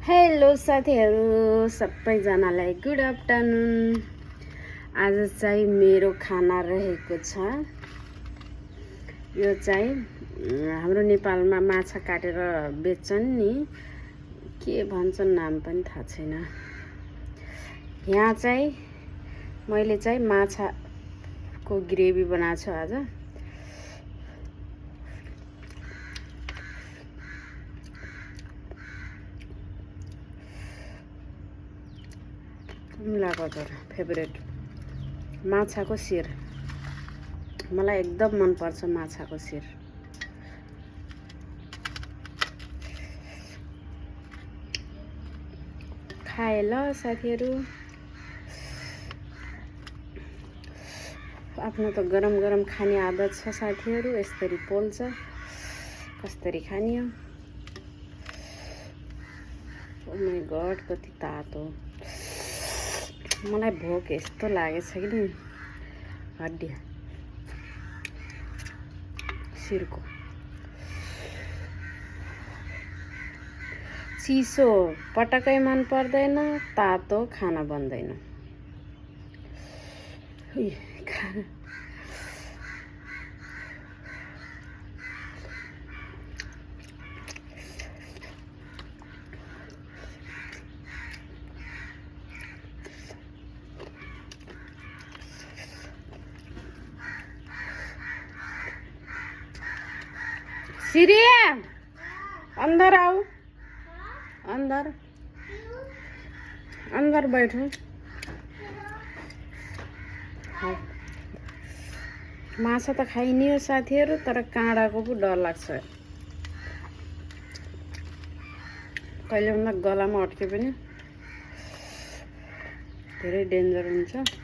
Hello साथीहरू सबैजनालाई good afternoon. आज चाहिँ मेरो खाना रहेको छ। यो चाहिँ हाम्रो नेपालमा माछा काटेर बेच्छन् नि, के भन्छन् नाम पनि थाहा छैन। यहाँ चाहिँ मैले चाहिँ माछाको ग्रेभी बनाएको छु आज। मिलाको फेभरेट माछाको शिर, मलाई एकदम मन पर्छ माछाको शिर। खाए ल साथीहरू। आफ्नो त गरम गरम खाने आदत छ साथीहरू, यसरी पोल्छ कसरी खाने हो। ओ माय गॉड कति तातो, मलाई भोक यस्तो लागेछ कि नि। हड्डिया शिरको चिसो पटक्कै मन पर्दैन, तातो खाना बन्दैन। सिरिया अंदर आओ, अंदर अंदर बैठो। माछा त खाइने हो साथीहरू, तर काँडाको पो डर लाग्छ। कहिले भन्दा गलामा अट्के पनि धेरै डेन्जर हुन्छ।